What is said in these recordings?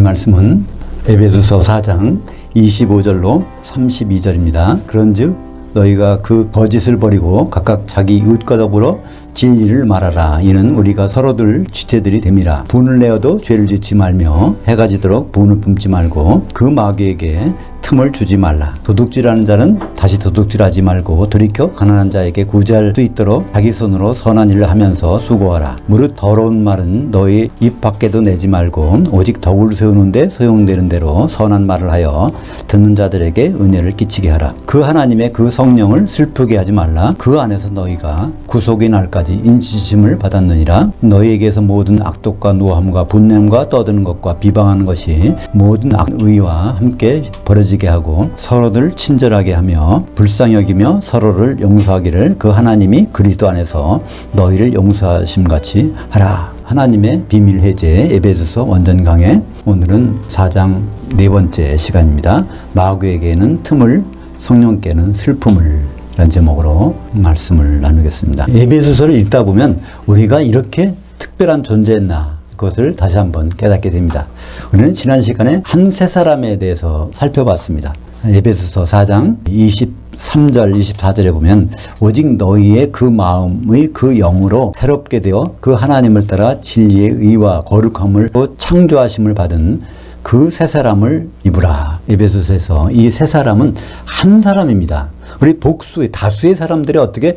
말씀은 에베소서 4장 25절로 32절입니다. 그런즉 너희가 그 거짓을 버리고 각각 자기 이웃과 더불어 진리를 말하라. 이는 우리가 서로들 지체들이 됨이라. 분을 내어도 죄를 짓지 말며 해가 지도록 분을 뿜지 말고 그 마귀에게 틈을 주지 말라. 도둑질하는 자는 다시 도둑질하지 말고 돌이켜 가난한 자에게 구제할 수 있도록 자기 손으로 선한 일을 하면서 수고하라. 무릇 더러운 말은 너희 입 밖에도 내지 말고 오직 덕을 세우는데 소용되는 대로 선한 말을 하여 듣는 자들에게 은혜를 끼치게 하라. 그 하나님의 그 성령을 슬프게 하지 말라. 그 안에서 너희가 구속의 날까지 인치심을 받았느니라. 너희에게서 모든 악독과 노함과 분냄과 떠드는 것과 비방하는 것이 모든 악의와 함께 버려지게 하고 서로들 친절하게 하며 불쌍히 여기며 서로를 용서하기를 그 하나님이 그리스도 안에서 너희를 용서하심같이 하라. 하나님의 비밀 해제 에베소서 원전 강해. 오늘은 4장 네 번째 시간입니다. 마귀에게는 틈을, 성령께는 슬픔을 라는 제목으로 말씀을 나누겠습니다. 에베소서를 읽다 보면 우리가 이렇게 특별한 존재였나, 그것을 다시 한번 깨닫게 됩니다. 우리는 지난 시간에 한 세 사람에 대해서 살펴봤습니다. 에베소서 4장 23절 24절에 보면 오직 너희의 그 마음의 그 영으로 새롭게 되어 그 하나님을 따라 진리의 의와 거룩함을 창조하심을 받은 그 세 사람을 입으라. 에베소서에서 이 세 사람은 한 사람입니다. 우리 복수의 다수의 사람들이 어떻게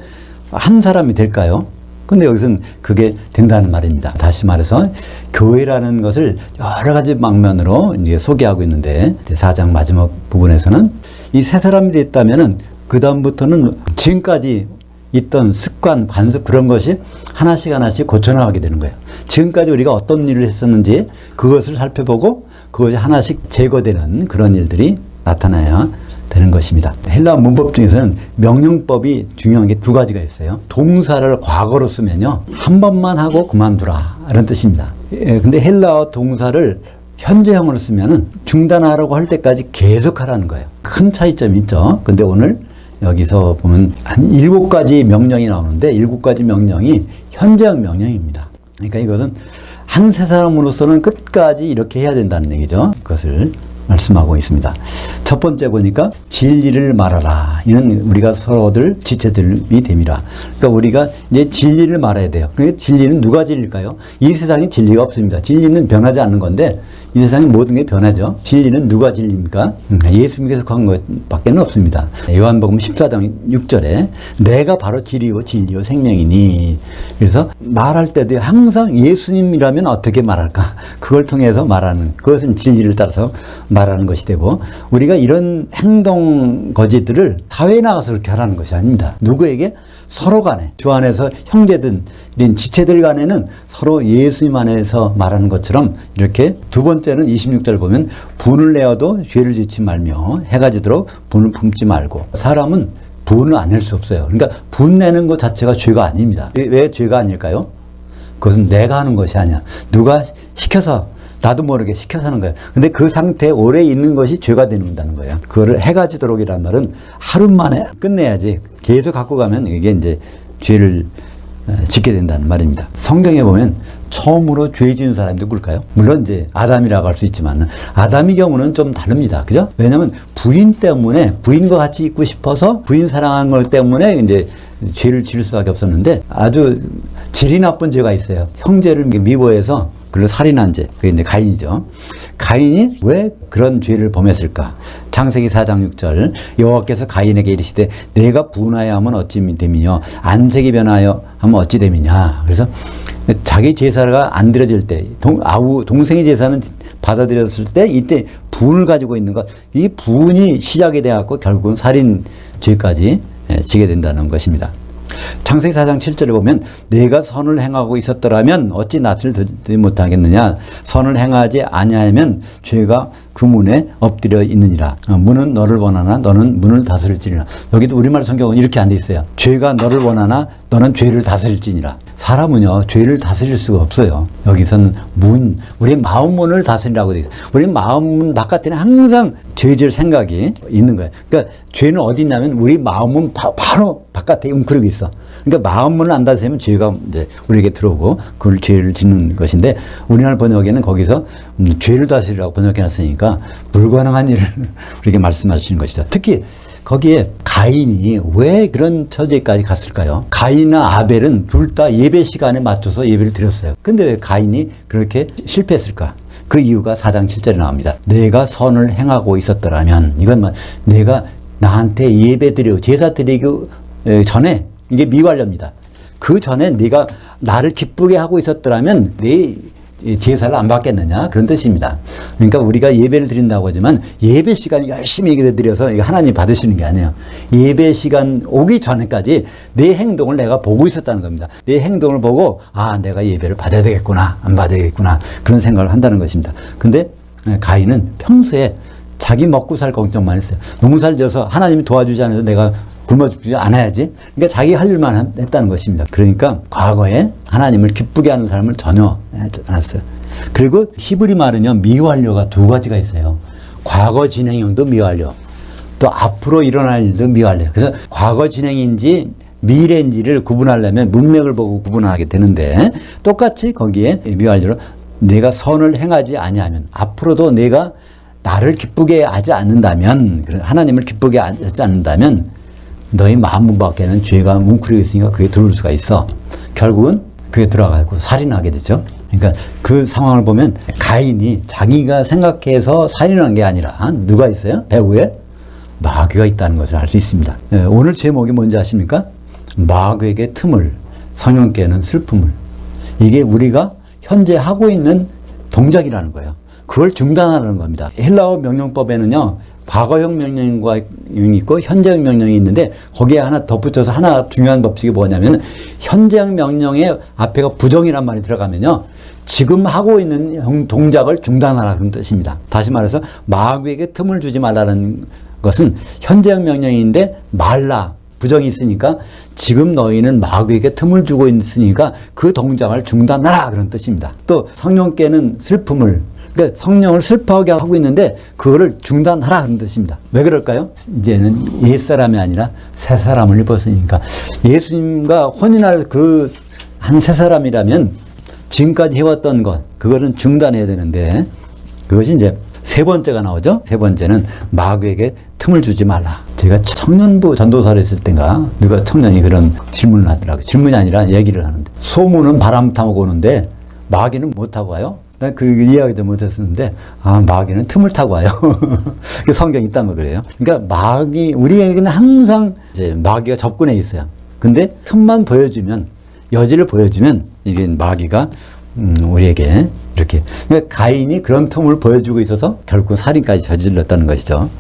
한 사람이 될까요? 근데 여기서는 그게 된다는 말입니다. 다시 말해서 교회라는 것을 여러 가지 방면으로 이제 소개하고 있는데 4장 마지막 부분에서는 이 세 사람이 됐다면은 그 다음부터는 지금까지 있던 습관, 관습 그런 것이 하나씩 하나씩 고쳐나가게 되는 거예요. 지금까지 우리가 어떤 일을 했었는지 그것을 살펴보고 그것이 하나씩 제거되는 그런 일들이 나타나야 되는 것입니다. 헬라 문법 중에서는 명령법이 중요한 게 두 가지가 있어요. 동사를 과거로 쓰면요, 한 번만 하고 그만두라 이런 뜻입니다. 근데 헬라어 동사를 현재형으로 쓰면은 중단하라고 할 때까지 계속 하라는 거예요. 큰 차이점이 있죠. 근데 오늘 여기서 보면 한 7가지 명령이 나오는데 7가지 명령이 현재형 명령입니다. 그러니까 이것은 한 세 사람으로서는 끝까지 이렇게 해야 된다는 얘기죠. 그것을 말씀하고 있습니다. 첫 번째 보니까 진리를 말하라. 이는 우리가 서로들 지체들이 됨이라. 그러니까 우리가 이제 진리를 말해야 돼요. 그러니까 진리는 누가 진리일까요? 이 세상에 진리가 없습니다. 진리는 변하지 않는 건데 이 세상에 모든 게 변하죠. 진리는 누가 진리입니까? 예수님께서 한 것밖에 없습니다. 요한복음 14장 6절에 내가 바로 길이요 진리요 생명이니. 그래서 말할 때도 항상 예수님이라면 어떻게 말할까? 그걸 통해서 말하는, 그것은 진리를 따라서 말하는 것이 되고, 우리가 이런 행동 거짓들을 사회에 나가서 그렇게 하라는 것이 아닙니다. 누구에게? 서로 간에, 주 안에서 형제든 이런 지체들 간에는 서로 예수님 안에서 말하는 것처럼 이렇게. 두 번째는 26절 보면 분을 내어도 죄를 짓지 말며 해가 지도록 분을 품지 말고. 사람은 분을 안 낼 수 없어요. 그러니까 분 내는 것 자체가 죄가 아닙니다. 왜 죄가 아닐까요? 그것은 내가 하는 것이 아니야. 누가 시켜서, 나도 모르게 시켜서 하는 거예요. 근데 그 상태에 오래 있는 것이 죄가 된다는 거예요. 그거를 해가 지도록이란 말은 하루 만에 끝내야지. 계속 갖고 가면 이게 이제 죄를 짓게 된다는 말입니다. 성경에 보면 처음으로 죄 지은 사람이 누굴까요? 물론 이제 아담이라고 할 수 있지만 아담의 경우는 좀 다릅니다. 그죠? 왜냐하면 부인 때문에, 부인과 같이 있고 싶어서 부인 사랑한 것 때문에 이제 죄를 지을 수밖에 없었는데, 아주 질이 나쁜 죄가 있어요. 형제를 미워해서 그걸 살인한 죄. 그게 이제 가인이죠. 가인이 왜 그런 죄를 범했을까? 창세기 4장 6절 여호와께서 가인에게 이르시되 내가 분하여 하면 어찌 됨이뇨 안색이 변하여 하면 어찌 됨이냐. 그래서 자기 제사가 안 드려질 때, 동생의 제사는 받아들였을 때 이때 분을 가지고 있는 것, 이 분이 시작이 돼갖고 결국은 살인 죄까지 지게 된다는 것입니다. 창세기 4장 7절에 보면 내가 선을 행하고 있었더라면 어찌 낯을 들지 못하겠느냐. 선을 행하지 아니하면 죄가 그 문에 엎드려 있느니라. 문은 너를 원하나 너는 문을 다스릴지니라. 여기도 우리말 성경은 이렇게 안 돼 있어요. 죄가 너를 원하나 너는 죄를 다스릴지니라. 사람은요, 죄를 다스릴 수가 없어요. 여기서는 우리 마음 문을 다스리라고 되어 있어요. 우리 마음 문 바깥에는 항상 죄질 생각이 있는 거예요. 그러니까 죄는 어디 있냐면 우리 마음은 바로 바깥에 웅크리고 있어. 그러니까 마음 문을 안 다스리면 죄가 이제 우리에게 들어오고 그걸 죄를 짓는 것인데, 우리나라 번역에는 거기서 죄를 다스리라고 번역해 놨으니까 불가능한 일을 우리에게 말씀하시는 것이죠. 특히 거기에 가인이 왜 그런 처지까지 갔을까요? 가인이나 아벨은 둘 다 예배 시간에 맞춰서 예배를 드렸어요. 근데 왜 가인이 그렇게 실패했을까? 그 이유가 4장 7절에 나옵니다. 내가 선을 행하고 있었더라면, 이건 내가 나한테 예배 드리고 제사 드리기 전에, 이게 미완료입니다. 그 전에 네가 나를 기쁘게 하고 있었더라면 내 제사를 안 받겠느냐, 그런 뜻입니다. 그러니까 우리가 예배를 드린다고 하지만 예배 시간 열심히 예배 드려서 하나님 받으시는 게 아니에요. 예배 시간 오기 전에까지 내 행동을 내가 보고 있었다는 겁니다. 내 행동을 보고 내가 예배를 받아야 되겠구나, 안 받아야 되겠구나, 그런 생각을 한다는 것입니다. 근데 가인은 평소에 자기 먹고 살 걱정만 했어요. 농사를 지어서 하나님이 도와주지 않아서 내가 굶어 죽지 않아야지. 그러니까 자기 할 일만 했다는 것입니다. 그러니까 과거에 하나님을 기쁘게 하는 삶을 전혀 하지 않았어요. 그리고 히브리 말은요, 미완료가 두 가지가 있어요. 과거 진행형도 미완료, 또 앞으로 일어날 일도 미완료. 그래서 과거 진행인지 미래인지를 구분하려면 문맥을 보고 구분하게 되는데, 똑같이 거기에 미완료로 내가 선을 행하지 아니하면, 앞으로도 내가 나를 기쁘게 하지 않는다면, 하나님을 기쁘게 하지 않는다면 너희 마음 밖에는 죄가 뭉클해 있으니까 그게 들어올 수가 있어. 결국은 그게 들어가고 살인하게 되죠. 그러니까 그 상황을 보면 가인이 자기가 생각해서 살인한 게 아니라 누가 있어요? 배후에 마귀가 있다는 것을 알 수 있습니다. 오늘 제목이 뭔지 아십니까? 마귀에게 틈을, 성령께는 슬픔을. 이게 우리가 현재 하고 있는 동작이라는 거예요. 그걸 중단하는 겁니다. 헬라어 명령법에는요, 과거형 명령이 있고 현재형 명령이 있는데, 거기에 하나 덧붙여서 하나 중요한 법칙이 뭐냐면, 현재형 명령의 앞에가 부정이란 말이 들어가면요, 지금 하고 있는 동작을 중단하라, 그런 뜻입니다. 다시 말해서 마귀에게 틈을 주지 말라는 것은 현재형 명령인데 말라, 부정이 있으니까 지금 너희는 마귀에게 틈을 주고 있으니까 그 동작을 중단하라, 그런 뜻입니다. 또 성령께는 슬픔을, 그러니까 성령을 슬퍼하게 하고 있는데 그거를 중단하라, 그런 뜻입니다. 왜 그럴까요? 이제는 옛사람이 아니라 새사람을 입었으니까. 예수님과 혼인할 그 한 새사람이라면 지금까지 해왔던 것, 그거는 중단해야 되는데, 그것이 이제 세 번째가 나오죠. 세 번째는 마귀에게 틈을 주지 말라. 제가 청년부 전도사를 했을 때인가 누가 청년이 그런 질문을 하더라고요. 질문이 아니라 얘기를 하는데, 소문은 바람 타고 오는데 마귀는 못 타고 와요? 난 그 이해하기도 못했었는데, 마귀는 틈을 타고 와요. 성경이 있다는 거 그래요. 그러니까 우리에게는 항상 이제 마귀가 접근해 있어요. 근데 틈만 보여주면, 여지를 보여주면, 이게 마귀가 우리에게 이렇게. 그러니까 가인이 그런 틈을 보여주고 있어서 결국 살인까지 저질렀다는 것이죠.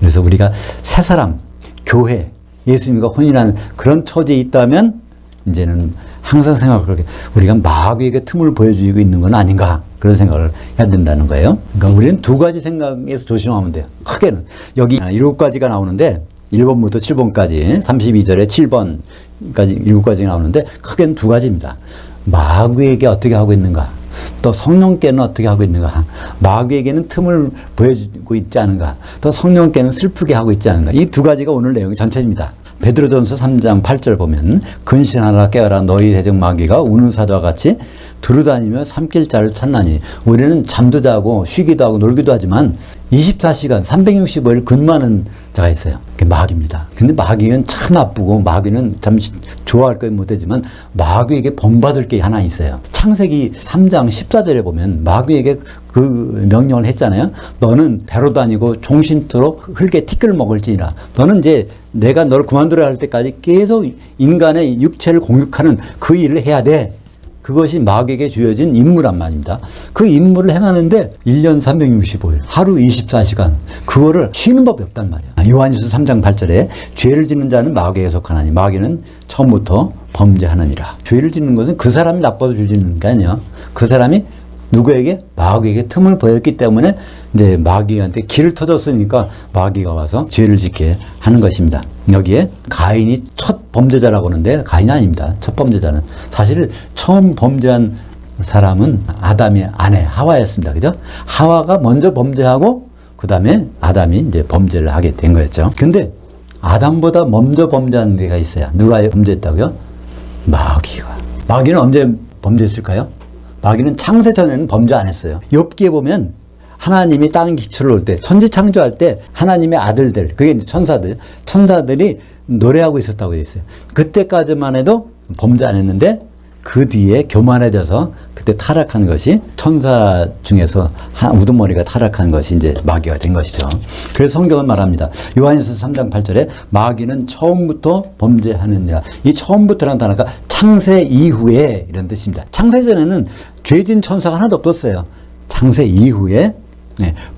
그래서 우리가 새 사람, 교회, 예수님과 혼인하는 그런 처지에 있다면, 이제는 항상 생각을, 우리가 마귀에게 틈을 보여주고 있는 건 아닌가, 그런 생각을 해야 된다는 거예요. 그러니까 우리는 두 가지 생각에서 조심하면 돼요. 크게는 여기 7가지가 나오는데, 1번부터 7번까지 32절에 7번까지 7가지가 나오는데, 크게는 두 가지입니다. 마귀에게 어떻게 하고 있는가, 또 성령께는 어떻게 하고 있는가. 마귀에게는 틈을 보여주고 있지 않은가, 또 성령께는 슬프게 하고 있지 않은가. 이 두 가지가 오늘 내용이 전체입니다. 베드로전서 3장 8절 보면, 근신하라 깨어라, 너희 대적 마귀가 우는 사자와 같이 두루다니며 삼킬 자를 찾나니. 우리는 잠도 자고 쉬기도 하고 놀기도 하지만 24시간 365일 근무하는 자가 있어요. 그게 마귀입니다. 근데 마귀는 참 나쁘고, 마귀는 참 좋아할 건 못하지만 마귀에게 본받을 게 하나 있어요. 창세기 3장 14절에 보면 마귀에게 그 명령을 했잖아요. 너는 배로 다니고 종신토록 흙에 티끌 먹을지니라. 너는 이제 내가 너를 그만두라 할 때까지 계속 인간의 육체를 공격하는 그 일을 해야 돼. 그것이 마귀에게 주어진 임무란 말입니다. 그 임무를 행하는데 1년 365일, 하루 24시간, 그거를 쉬는 법이 없단 말이야. 요한일서 3장 8절에 죄를 짓는 자는 마귀에게 속하나니 마귀는 처음부터 범죄하느니라. 죄를 짓는 것은 그 사람이 나빠서 죄를 짓는 게 아니야. 그 사람이 누구에게? 마귀에게 틈을 보였기 때문에 이제 마귀한테 길을 터줬으니까 마귀가 와서 죄를 짓게 하는 것입니다. 여기에 가인이 첫 범죄자라고 하는데 가인이 아닙니다. 첫 범죄자는 사실 처음 범죄한 사람은 아담의 아내 하와였습니다. 그죠? 하와가 먼저 범죄하고 그 다음에 아담이 이제 범죄를 하게 된 거였죠. 근데 아담보다 먼저 범죄한 데가 있어요. 누가 범죄했다고요? 마귀가. 마귀는 언제 범죄했을까요? 마귀는 창세 전에는 범죄 안 했어요. 욥기에 보면 하나님이 땅 기초를 놓을 때, 천지 창조할 때 하나님의 아들들, 그게 이제 천사들이 노래하고 있었다고 되어 있어요. 그때까지만 해도 범죄 안 했는데 그 뒤에 교만해져서 그때 타락한 것이 천사 중에서 우두머리가 타락한 것이 이제 마귀가 된 것이죠. 그래서 성경은 말합니다. 요한일서 3장 8절에 마귀는 처음부터 범죄하느니라. 이 처음부터라는 단어가 창세 이후에 이런 뜻입니다. 창세 전에는 죄진 천사가 하나도 없었어요. 창세 이후에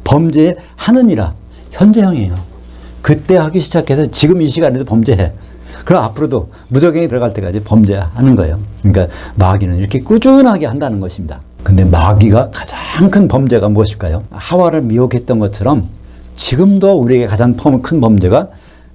범죄하느니라. 현재형이에요. 그때 하기 시작해서 지금 이 시간에도 범죄해. 그럼 앞으로도 무적행에 들어갈 때까지 범죄하는 거예요. 그러니까 마귀는 이렇게 꾸준하게 한다는 것입니다. 근데 마귀가 가장 큰 범죄가 무엇일까요? 하와를 미혹했던 것처럼 지금도 우리에게 가장 큰 범죄가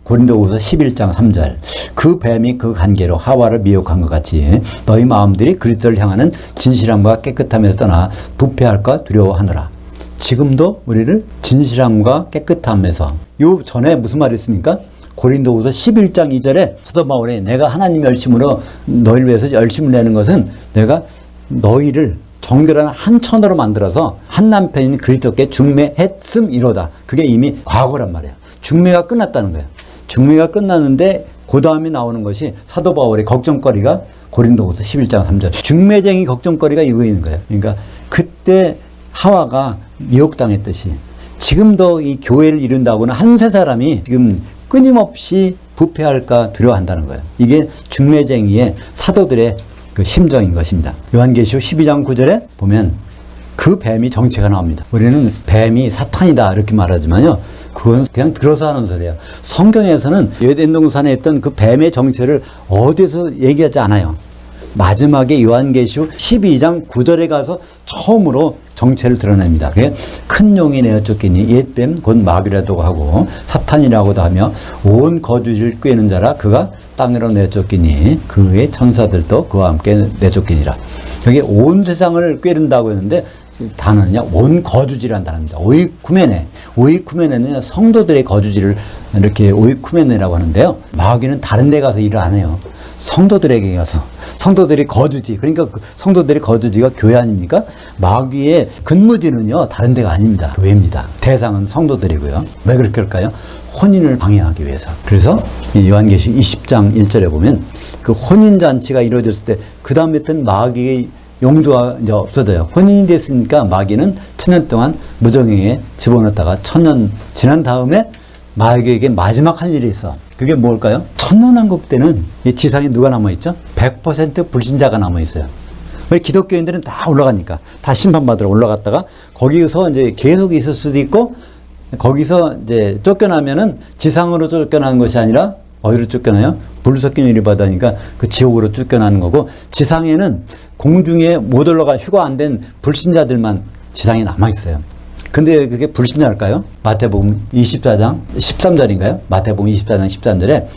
고린도후서 11장 3절 그 뱀이 그 관계로 하와를 미혹한 것 같이 너희 마음들이 그리스도를 향하는 진실함과 깨끗함에서 떠나 부패할까 두려워하노라. 지금도 우리를 진실함과 깨끗함에서 요 전에 무슨 말이 있습니까? 고린도후서 11장 2절에 사도 바울이 내가 하나님 열심으로 너희를 위해서 열심을 내는 것은 내가 너희를 정결한 한 천으로 만들어서 한 남편인 그리스도께 중매했음이로다. 그게 이미 과거란 말이에요. 중매가 끝났다는 거예요. 중매가 끝났는데 그 다음에 나오는 것이 사도 바울의 걱정거리가 고린도후서 11장 3절. 중매쟁이 걱정거리가 이거에 있는 거예요. 그러니까 그때 하와가 미혹당했듯이 지금도 이 교회를 이룬다고는 한 세 사람이 지금 끊임없이 부패할까 두려워한다는 거예요. 이게 중매쟁이의 사도들의 그 심정인 것입니다. 요한계시록 12장 9절에 보면 그 뱀이 정체가 나옵니다. 우리는 뱀이 사탄이다 이렇게 말하지만요. 그건 그냥 들어서 하는 소리예요. 성경에서는 에덴 동산에 있던 그 뱀의 정체를 어디서 얘기하지 않아요. 마지막에 요한계시록 12장 9절에 가서 처음으로 정체를 드러냅니다. 그게 큰 용이 내어 쫓기니 옛뱀 곧 마귀라고 하고 사탄이라고도 하며 온 거주지를 꾀는 자라 그가 땅으로 내쫓기니 그의 천사들도 그와 함께 내쫓기니라. 여기 온 세상을 꾀른다고 했는데 단어는요 온 거주지라는 단어입니다. 오이쿠메네. 오이쿠메네는 성도들의 거주지를 이렇게 오이쿠메네라고 하는데요. 마귀는 다른 데 가서 일을 안 해요. 성도들에게 가서 성도들이 거주지, 그러니까 성도들의 거주지가 교회 아닙니까? 마귀의 근무지는요 다른 데가 아닙니다. 교회입니다. 대상은 성도들이고요. 왜 그렇게 할까요? 혼인을 방해하기 위해서. 그래서 요한계시록 20장 1절에 보면 그 혼인잔치가 이루어졌을 때 그 다음에 했던 마귀의 용도가 이제 없어져요. 혼인이 됐으니까 마귀는 1000년 동안 무정행에 집어넣었다가 1000년 지난 다음에 마귀에게 마지막 할 일이 있어. 그게 뭘까요? 천년왕국 때는 이 지상에 누가 남아있죠? 100% 불신자가 남아있어요. 왜? 기독교인들은 다 올라가니까. 다 심판받으러 올라갔다가 거기서 이제 계속 있을 수도 있고 거기서 이제 쫓겨나면은 지상으로 쫓겨나는 것이 아니라 어디로 쫓겨나요? 불 섞인 유리 바다니까 그 지옥으로 쫓겨나는 거고 지상에는 공중에 못 올라가 휴가 안 된 불신자들만 지상에 남아있어요. 근데 그게 불신자일까요? 마태복음 24장 13절인가요? 마태복음 24장 13절에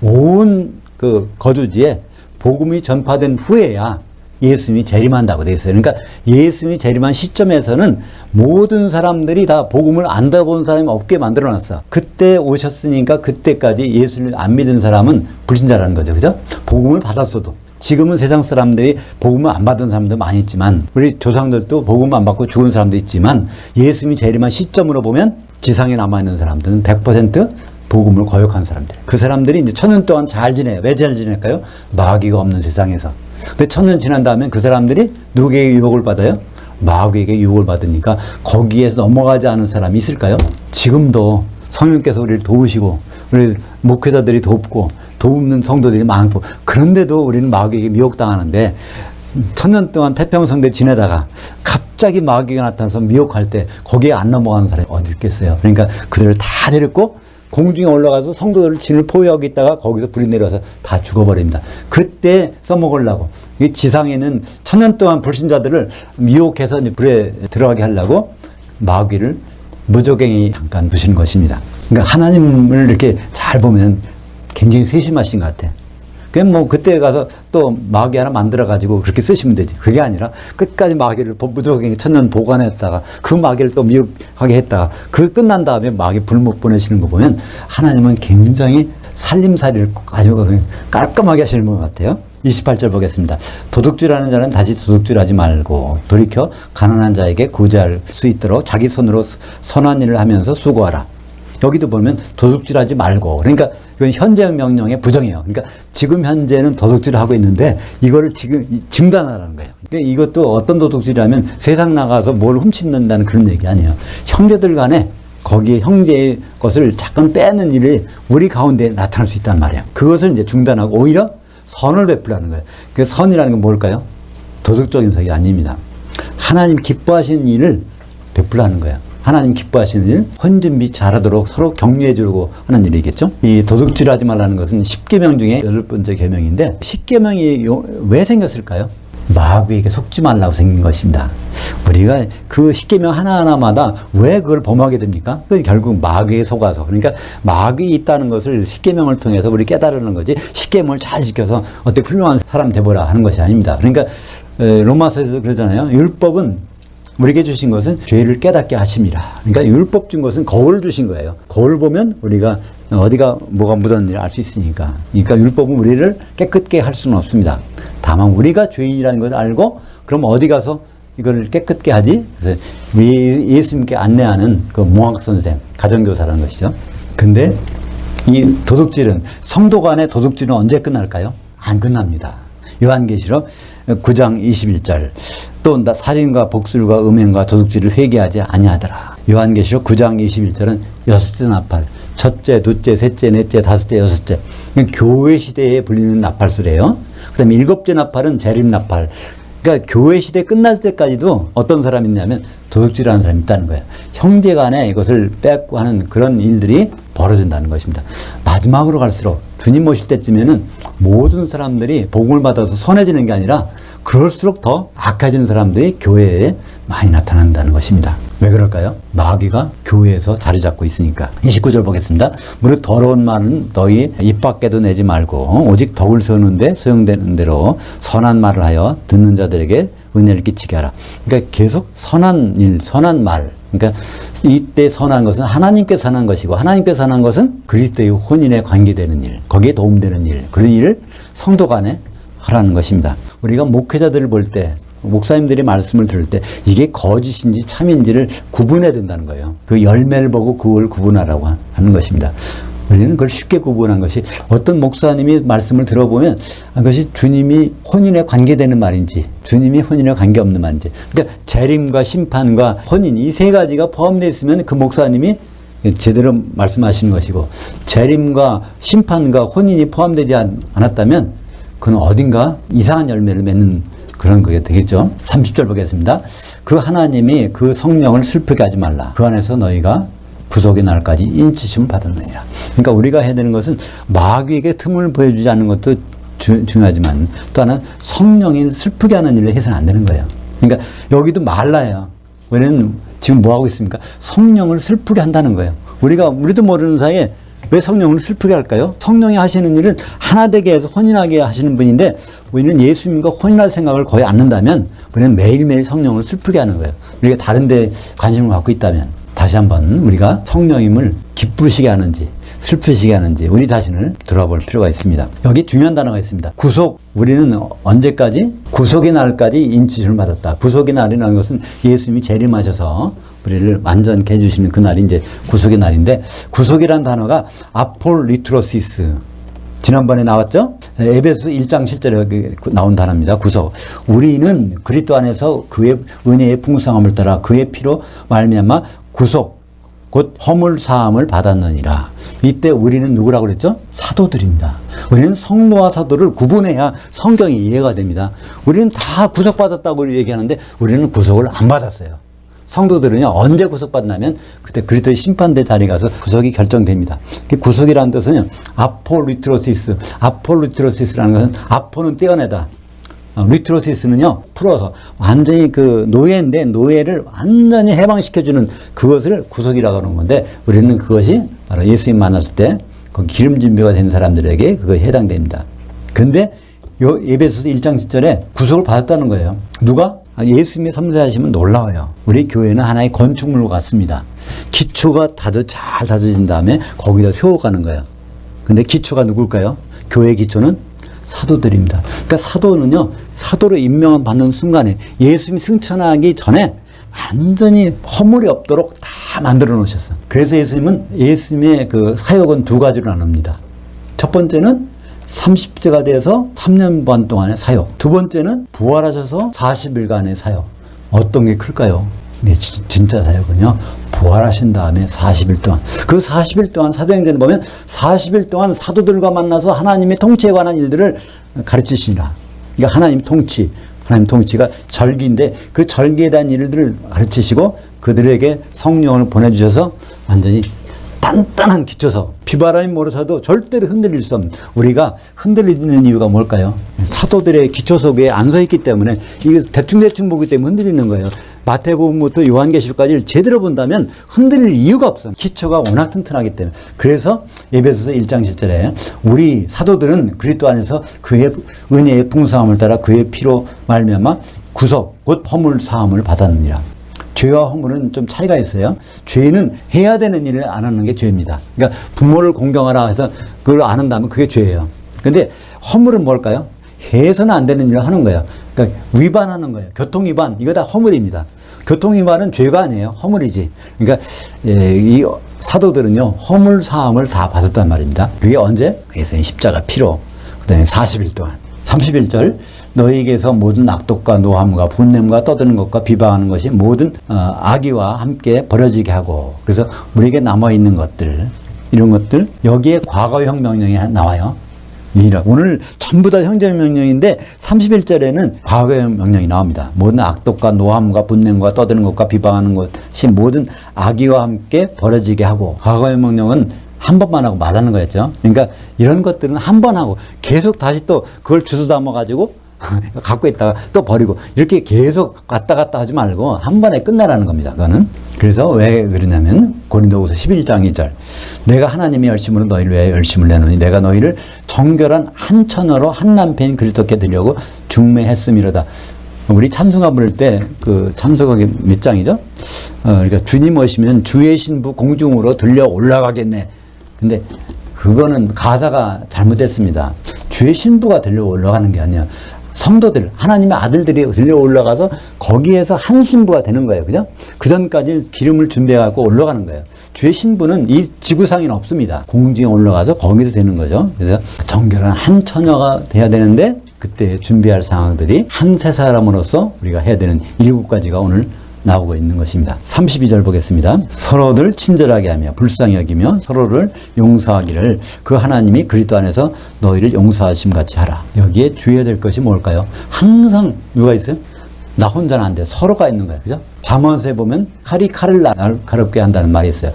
온 그 거주지에 복음이 전파된 후에야 예수님이 재림한다고 되어 있어요. 그러니까 예수님이 재림한 시점에서는 모든 사람들이 다 복음을 안 들어본 사람이 없게 만들어놨어. 그때 오셨으니까 그때까지 예수를 안 믿은 사람은 불신자라는 거죠. 그죠? 복음을 받았어도. 지금은 세상 사람들이 복음을 안 받은 사람도 많이 있지만 우리 조상들도 복음을 안 받고 죽은 사람도 있지만 예수님이 재림한 시점으로 보면 지상에 남아있는 사람들은 100% 복음을 거역한 사람들. 그 사람들이 이제 1000년 동안 잘 지내요. 왜 잘 지낼까요? 마귀가 없는 세상에서. 근데 1000년 지난 다음에 그 사람들이 누구에게 유혹을 받아요? 마귀에게 유혹을 받으니까 거기에서 넘어가지 않은 사람이 있을까요? 지금도 성령께서 우리를 도우시고 우리 목회자들이 돕고 돕는 성도들이 많고 그런데도 우리는 마귀에게 미혹당하는데 1000년 동안 태평성대 지내다가 갑자기 마귀가 나타나서 미혹할 때 거기에 안 넘어가는 사람이 어디 있겠어요. 그러니까 그들을 다 데리고 공중에 올라가서 성도들을 진을 포위하고 있다가 거기서 불이 내려와서 다 죽어버립니다. 그때 써먹으려고. 이 지상에는 천년 동안 불신자들을 미혹해서 이제 불에 들어가게 하려고 마귀를 무조갱이 잠깐 두시는 것입니다. 그러니까 하나님을 이렇게 잘 보면 굉장히 세심하신 것 같아요. 그냥 뭐 그때 가서 또 마귀 하나 만들어가지고 그렇게 쓰시면 되지. 그게 아니라 끝까지 마귀를 무조갱이 천년 보관했다가 그 마귀를 또 미혹하게 했다가 그 끝난 다음에 마귀 불못 보내시는 거 보면 하나님은 굉장히 살림살이를 아주 깔끔하게 하시는 것 같아요. 28절 보겠습니다. 도둑질하는 자는 다시 도둑질하지 말고 돌이켜 가난한 자에게 구제할 수 있도록 자기 손으로 선한 일을 하면서 수고하라. 여기도 보면 도둑질하지 말고, 그러니까 이건 현재 명령의 부정이에요. 그러니까 지금 현재는 도둑질을 하고 있는데 이거를 지금 중단하라는 거예요. 그러니까 이것도 어떤 도둑질이라면 세상 나가서 뭘 훔친다는 그런 얘기 아니에요. 형제들 간에 거기에 형제의 것을 잠깐 빼는 일이 우리 가운데 나타날 수 있단 말이에요. 그것을 이제 중단하고 오히려 선을 베풀라는 거예요. 그 선이라는 건 뭘까요? 도덕적인 선이 아닙니다. 하나님 기뻐하시는 일을 베풀라는 거예요. 하나님 기뻐하시는 일, 헌준비 잘하도록 서로 격려해 주려고 하는 일이겠죠. 이 도둑질하지 말라는 것은 10계명 중에 8번째 계명인데 10계명이 왜 생겼을까요? 마귀에게 속지 말라고 생긴 것입니다. 우리가 그 10계명 하나하나마다 왜 그걸 범하게 됩니까? 결국 마귀에 속아서. 그러니까 마귀 있다는 것을 10계명을 통해서 우리 깨달으는 거지 10계명을 잘 지켜서 어떻게 훌륭한 사람 되보라 하는 것이 아닙니다. 그러니까 로마서에서 그러잖아요. 율법은 우리에게 주신 것은 죄를 깨닫게 하심이라. 그러니까 율법 준 것은 거울을 주신 거예요. 거울 보면 우리가 어디가 뭐가 묻었는지 알 수 있으니까. 그러니까 율법은 우리를 깨끗게 할 수는 없습니다. 다만 우리가 죄인이라는 걸 알고 그럼 어디 가서 이걸 깨끗게 하지? 그래서 예수님께 안내하는 그 몽학선생, 가정교사라는 것이죠. 근데 이 도둑질은, 성도 간의 도둑질은 언제 끝날까요? 안 끝납니다. 요한계시록 9장 21절. 또 살인과 복술과 음행과 도둑질을 회개하지 아니하더라. 요한계시록 9장 21절은 여섯째 나팔, 첫째, 둘째, 셋째, 넷째, 다섯째, 여섯째. 교회 시대에 불리는 나팔수래요. 그 다음에 일곱째 나팔은 재림 나팔. 그러니까 교회 시대 끝날 때까지도 어떤 사람이 있냐면 도둑질하는 사람이 있다는 거예요. 형제 간에 이것을 뺏고 하는 그런 일들이 벌어진다는 것입니다. 마지막으로 갈수록 주님 오실 때쯤에는 모든 사람들이 복음을 받아서 선해지는 게 아니라 그럴수록 더 악해지는 사람들이 교회에 많이 나타난다는 것입니다. 왜 그럴까요? 마귀가 교회에서 자리 잡고 있으니까. 29절 보겠습니다. 무릇 더러운 말은 너희 입 밖에도 내지 말고 오직 덕을 세우는데 소용되는 대로 선한 말을 하여 듣는 자들에게 은혜를 끼치게 하라. 그러니까 계속 선한 일, 선한 말. 그러니까 이때 선한 것은 하나님께 선한 것이고 하나님께 선한 것은 그리스도의 혼인에 관계되는 일, 거기에 도움되는 일, 그런 일을 성도 간에 하라는 것입니다. 우리가 목회자들을 볼 때, 목사님들이 말씀을 들을 때 이게 거짓인지 참인지를 구분해야 된다는 거예요. 그 열매를 보고 그걸 구분하라고 하는 것입니다. 우리는 그걸 쉽게 구분한 것이 어떤 목사님이 말씀을 들어보면 그것이 주님이 혼인에 관계되는 말인지 주님이 혼인에 관계없는 말인지, 그러니까 재림과 심판과 혼인 이 세 가지가 포함되어 있으면 그 목사님이 제대로 말씀하시는 것이고, 재림과 심판과 혼인이 포함되지 않았다면 그는 어딘가 이상한 열매를 맺는 그런 그게 되겠죠. 30절 보겠습니다. 그 하나님이 그 성령을 슬프게 하지 말라. 그 안에서 너희가 구속의 날까지 인치심을 받았느니라. 그러니까 우리가 해야 되는 것은 마귀에게 틈을 보여주지 않는 것도 중요하지만 또 하나는 성령이 슬프게 하는 일을 해서는 안 되는 거예요. 그러니까 여기도 말라요. 왜냐면 지금 뭐 하고 있습니까? 성령을 슬프게 한다는 거예요. 우리도 모르는 사이에 왜 성령을 슬프게 할까요? 성령이 하시는 일은 하나 되게 해서 혼인하게 하시는 분인데 우리는 예수님과 혼인할 생각을 거의 않는다면 우리는 매일매일 성령을 슬프게 하는 거예요. 우리가 다른 데 관심을 갖고 있다면 다시 한번 우리가 성령님을 기쁘시게 하는지 슬프시게 하는지 우리 자신을 돌아볼 필요가 있습니다. 여기 중요한 단어가 있습니다. 구속. 우리는 언제까지? 구속의 날까지 인치심을 받았다. 구속의 날이라는 것은 예수님이 재림하셔서 우리를 완전케 해주시는 그 날이 이제 구속의 날인데, 구속이라는 단어가 아폴리트로시스. 지난번에 나왔죠? 에베소 1장 7절에 나온 단어입니다. 구속. 우리는 그리스도 안에서 그의 은혜의 풍성함을 따라 그의 피로 말미암아 구속, 곧 허물 사함을 받았느니라. 이때 우리는 누구라고 그랬죠? 사도들입니다. 우리는 성도와 사도를 구분해야 성경이 이해가 됩니다. 우리는 다 구속받았다고 얘기하는데 우리는 구속을 안 받았어요. 성도들은요, 언제 구속받냐면 그때 그리스도의 심판대 자리에 가서 구속이 결정됩니다. 구속이라는 뜻은요, 아폴리트로시스. 아폴리트로시스라는 것은 아포는 떼어내다. 리트로시스는요, 풀어서 완전히 그 노예인데 노예를 완전히 해방시켜주는 그것을 구속이라고 하는 건데, 우리는 그것이 바로 예수님 만났을 때 그 기름 준비가 된 사람들에게 그것이 해당됩니다. 근데 에베소서 1장 10절에 구속을 받았다는 거예요. 누가? 예수님이 섬세하시면 놀라워요. 우리 교회는 하나의 건축물과 같습니다. 기초가 잘 다져진 다음에 거기다 세워가는 거예요. 근데 기초가 누굴까요? 교회의 기초는 사도들입니다. 그러니까 사도는요, 사도로 임명을 받는 순간에 예수님이 승천하기 전에 완전히 허물이 없도록 다 만들어 놓으셨어요. 그래서 예수님의 그 사역은 두 가지로 나눕니다. 첫 번째는 30세가 돼서 3년 반 동안의 사역. 두 번째는 부활하셔서 40일간의 사역. 어떤 게 클까요? 네, 진짜 사역은요, 부활하신 다음에 40일 동안. 그 40일 동안 사도행전을 보면 40일 동안 사도들과 만나서 하나님의 통치에 관한 일들을 가르치시니라. 그러니까 하나님 통치가 절기인데 그 절기에 대한 일들을 가르치시고 그들에게 성령을 보내주셔서 완전히 단단한 기초석, 비바람이 몰아쳐도 절대로 흔들릴 수 없는, 우리가 흔들리는 이유가 뭘까요? 사도들의 기초석 위에 안 서 있기 때문에, 이게 대충 보기 때문에 흔들리는 거예요. 마태복음부터 요한계시록까지 제대로 본다면 흔들릴 이유가 없어요. 기초가 워낙 튼튼하기 때문에. 그래서 에베소서 1장 7절에 우리 사도들은 그리스도 안에서 그의 은혜의 풍성함을 따라 그의 피로 말미암아 구속 곧 허물 사함을 받았느니라. 죄와 허물은 좀 차이가 있어요. 죄는 해야 되는 일을 안 하는 게 죄입니다. 그러니까 부모를 공경하라 해서 그걸 안 한다면 그게 죄예요. 근데 허물은 뭘까요? 해서는 안 되는 일을 하는 거예요. 그러니까 위반하는 거예요. 교통위반, 이거 다 허물입니다. 교통위반은 죄가 아니에요. 허물이지. 그러니까 이 사도들은요, 허물 사함을 다 받았단 말입니다. 그게 언제? 예수님 십자가 피로. 그 다음에 40일 동안. 31절. 너희에게서 모든 악독과 노함과 분냄과 떠드는 것과 비방하는 것이 모든 악의와 함께 버려지게 하고, 그래서 우리에게 남아있는 것들, 이런 것들, 여기에 과거형 명령이 나와요. 오늘 전부 다 형제의 명령인데 31절에는 과거형 명령이 나옵니다. 모든 악독과 노함과 분냄과 떠드는 것과 비방하는 것이 모든 악의와 함께 버려지게 하고, 과거의 명령은 한 번만 하고 맞는 거였죠. 그러니까 이런 것들은 한 번 하고 계속 다시 또 그걸 주워 담아가지고 갖고 있다가 또 버리고, 이렇게 계속 왔다 갔다 하지 말고 한 번에 끝나라는 겁니다. 그거는. 그래서 왜 그러냐면 고린도후서 11장 2절, 내가 하나님의 열심으로 너희를 왜 열심을 내노니 내가 너희를 정결한 한 처녀로 한 남편인 그리스도께 드리려고 중매했음이로다. 우리 찬송가 부를 때 그 찬송가 몇 장이죠? 그러니까 주님 오시면 주의 신부 공중으로 들려 올라가겠네. 근데 그거는 가사가 잘못됐습니다. 주의 신부가 들려 올라가는 게 아니야. 성도들, 하나님의 아들들이 들려 올라가서 거기에서 한 신부가 되는 거예요. 그죠? 그 전까지 기름을 준비해갖고 올라가는 거예요. 주의 신부는 이 지구상에는 없습니다. 공중에 올라가서 거기서 되는 거죠. 그래서 정결한 한 처녀가 돼야 되는데, 그때 준비할 상황들이 한 세 사람으로서 우리가 해야 되는 7가지가 오늘 나오고 있는 것입니다. 32절 보겠습니다. 서로들 친절하게 하며 불쌍히 여기며 서로를 용서하기를 그 하나님이 그리스도 안에서 너희를 용서하심 같이 하라. 여기에 주의해야 될 것이 뭘까요? 항상 누가 있어요? 나 혼자는 안 돼. 서로가 있는 거예요. 그죠? 잠언서에 보면 칼이 칼을 날카롭게 한다는 말이 있어요.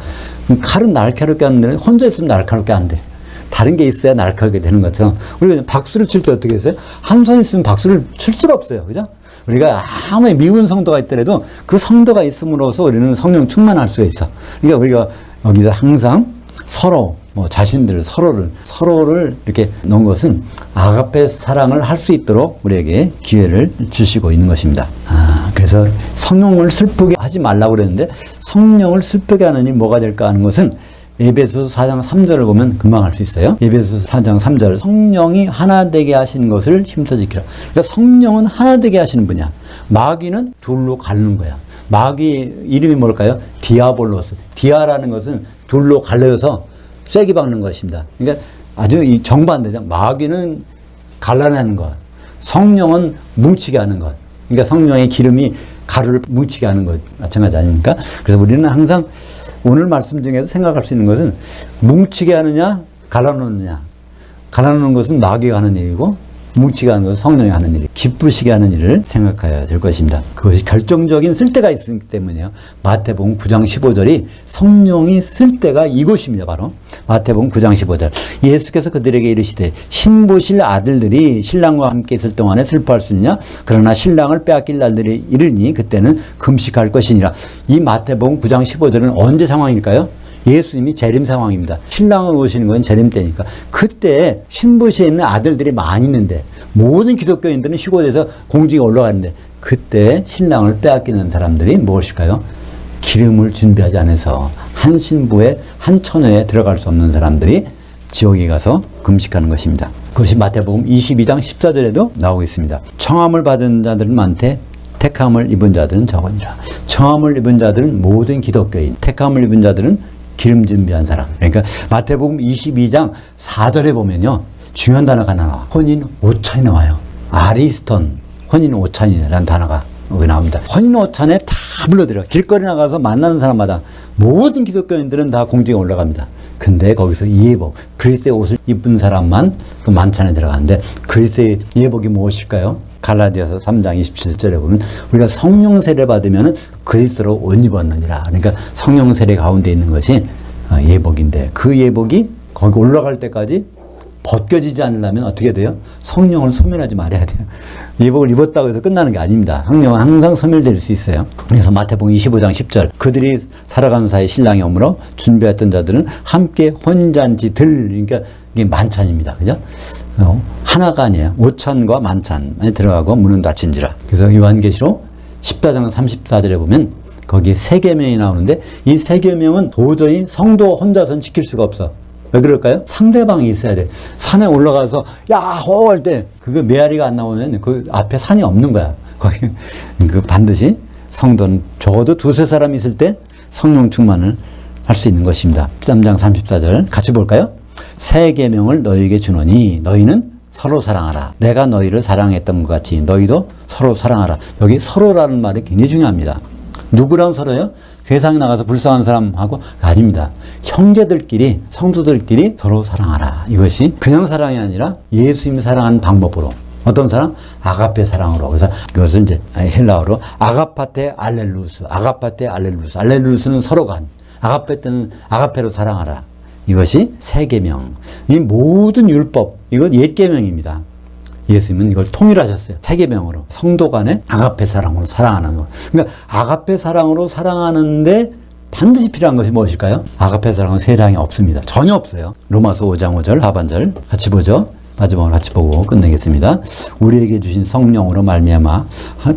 칼은 날카롭게 하는데 혼자 있으면 날카롭게 안 돼. 다른 게 있어야 날카롭게 되는 것처럼, 우리가 박수를 칠 때 어떻게 했어요? 한 손 있으면 박수를 칠 수가 없어요. 그죠? 우리가 아무리 미운 성도가 있더라도 그 성도가 있음으로써 우리는 성령 충만할 수 있어. 그러니까 우리가 여기서 항상 서로, 서로를 이렇게 놓은 것은 아가페 사랑을 할 수 있도록 우리에게 기회를 주시고 있는 것입니다. 그래서 성령을 슬프게 하지 말라고 그랬는데, 성령을 슬프게 하는 일 뭐가 될까 하는 것은 에베소서 4장 3절을 보면 금방 알 수 있어요. 에베소서 4장 3절, 성령이 하나 되게 하시는 것을 힘써 지키라. 그러니까 성령은 하나 되게 하시는 분이야. 마귀는 둘로 갈르는 거야. 마귀 이름이 뭘까요? 디아볼로스. 디아라는 것은 둘로 갈려서 쐐기 박는 것입니다. 그러니까 아주 이 정반대죠. 마귀는 갈라내는 것, 성령은 뭉치게 하는 것. 그러니까 성령의 기름이 가루를 뭉치게 하는 것 마찬가지 아닙니까? 그래서 우리는 항상 오늘 말씀 중에서 생각할 수 있는 것은 뭉치게 하느냐 갈라놓느냐. 갈라놓는 것은 마귀가 하는 얘기고, 뭉치게 하는 것은 성령이 하는 일, 기쁘시게 하는 일을 생각해야 될 것입니다. 그것이 결정적인 쓸데가 있기 때문에요. 마태복음 9장 15절이 성령이 쓸 때가 이곳입니다. 바로 마태복음 9장 15절. 예수께서 그들에게 이르시되 신부실 아들들이 신랑과 함께 있을 동안에 슬퍼할 수 있느냐? 그러나 신랑을 빼앗길 날들이 이르니 그때는 금식할 것이니라. 이 마태복음 9장 15절은 언제 상황일까요? 예수님이 재림 상황입니다. 신랑을 오시는 건 재림 때니까. 그때 신부시에 있는 아들들이 많이 있는데 모든 기독교인들은 휴거돼서 공중에 올라가는데 그때 신랑을 빼앗기는 사람들이 무엇일까요? 기름을 준비하지 않아서 한 신부에 한 처녀에 들어갈 수 없는 사람들이 지옥에 가서 금식하는 것입니다. 그것이 마태복음 22장 14절에도 나오고 있습니다. 청함을 받은 자들은 많되 택함을 입은 자들은 적으니라. 청함을 입은 자들은 모든 기독교인, 택함을 입은 자들은 기름 준비한 사람. 그러니까 마태복음 22장 4절에 보면요. 중요한 단어가 하나 나와. 혼인 오찬이 나와요. 아리스톤, 혼인 오찬이라는 단어가 여기 나옵니다. 혼인 오찬에 다 불러들여. 길거리 나가서 만나는 사람마다 모든 기독교인들은 다 공중에 올라갑니다. 근데 거기서 예복, 그리스도의 옷을 입은 사람만 그 만찬에 들어가는데 그리스도의 예복이 무엇일까요? 갈라디아서 3장 27절에 보면 우리가 성령 세례 받으면 그리스도로 옷 입었느니라. 그러니까 성령 세례 가운데 있는 것이 예복인데 그 예복이 거기 올라갈 때까지 벗겨지지 않으려면 어떻게 돼요? 성령을 소멸하지 말아야 돼요. 예복을 입었다고 해서 끝나는 게 아닙니다. 성령은 항상 소멸될 수 있어요. 그래서 마태복음 25장 10절 그들이 살아가는 사이 신랑이 오므로 준비했던 자들은 함께 혼잔치들, 그러니까 이게 만찬입니다. 그죠? 하나가 아니에요. 오찬과 만찬에 들어가고 문은 닫힌지라. 그래서 요한계시록 14장 34절에 보면 거기에 세 계명이 나오는데 이 세 계명은 도저히 성도 혼자서는 지킬 수가 없어. 왜 그럴까요? 상대방이 있어야 돼. 산에 올라가서 야호 할 때 그거 메아리가 안 나오면 그 앞에 산이 없는 거야. 거기 그 반드시 성도는 적어도 두세 사람이 있을 때 성령 충만을 할 수 있는 것입니다. 13장 34절 같이 볼까요? 새 계명을 너희에게 주노니 너희는 서로 사랑하라. 내가 너희를 사랑했던 것 같이 너희도 서로 사랑하라. 여기 서로라는 말이 굉장히 중요합니다. 누구랑 서로요? 세상에 나가서 불쌍한 사람하고 아닙니다. 형제들끼리, 성도들끼리 서로 사랑하라. 이것이 그냥 사랑이 아니라 예수님이 사랑하는 방법으로. 어떤 사람? 아가페 사랑으로. 그래서 그것을 이제 헬라어로 아가파테 알렐루스. 아가파테 알렐루스. 알렐루스는 서로가. 아가페 때는 아가페로 사랑하라. 이것이 새 계명. 이 모든 율법, 이건 옛 계명입니다. 예수님은 이걸 통일하셨어요. 새 계명으로. 성도 간에 아가페 사랑으로 사랑하는 거. 그러니까 아가페 사랑으로 사랑하는데 반드시 필요한 것이 무엇일까요? 아가페 사랑은 세상에 없습니다. 전혀 없어요. 로마서 5장 5절 하반절 같이 보죠. 마지막으로 같이 보고 끝내겠습니다. 우리에게 주신 성령으로 말미암아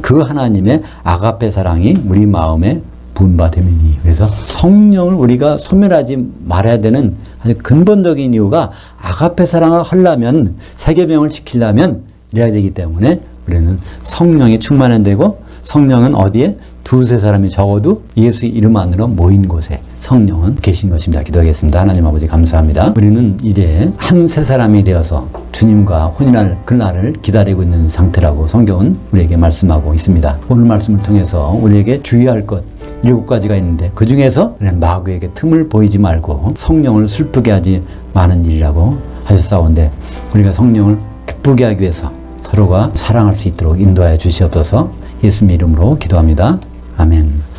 그 하나님의 아가페 사랑이 우리 마음에 분바됨이니. 그래서 성령을 우리가 소멸하지 말아야 되는 아주 근본적인 이유가 아가페 사랑을 하려면 세계명을 지키려면 이래야 되기 때문에 우리는 성령이 충만해야 되고 성령은 어디에? 두세 사람이 적어도 예수의 이름 안으로 모인 곳에 성령은 계신 것입니다. 기도하겠습니다. 하나님 아버지 감사합니다. 우리는 이제 한 세 사람이 되어서 주님과 혼인할 그날을 기다리고 있는 상태라고 성경은 우리에게 말씀하고 있습니다. 오늘 말씀을 통해서 우리에게 주의할 것 7가지가 있는데 그 중에서 마귀에게 틈을 보이지 말고 성령을 슬프게 하지 마는 일이라고 하셨사온데 우리가 성령을 기쁘게 하기 위해서 서로가 사랑할 수 있도록 인도하여 주시옵소서. 예수님 이름으로 기도합니다. 아멘.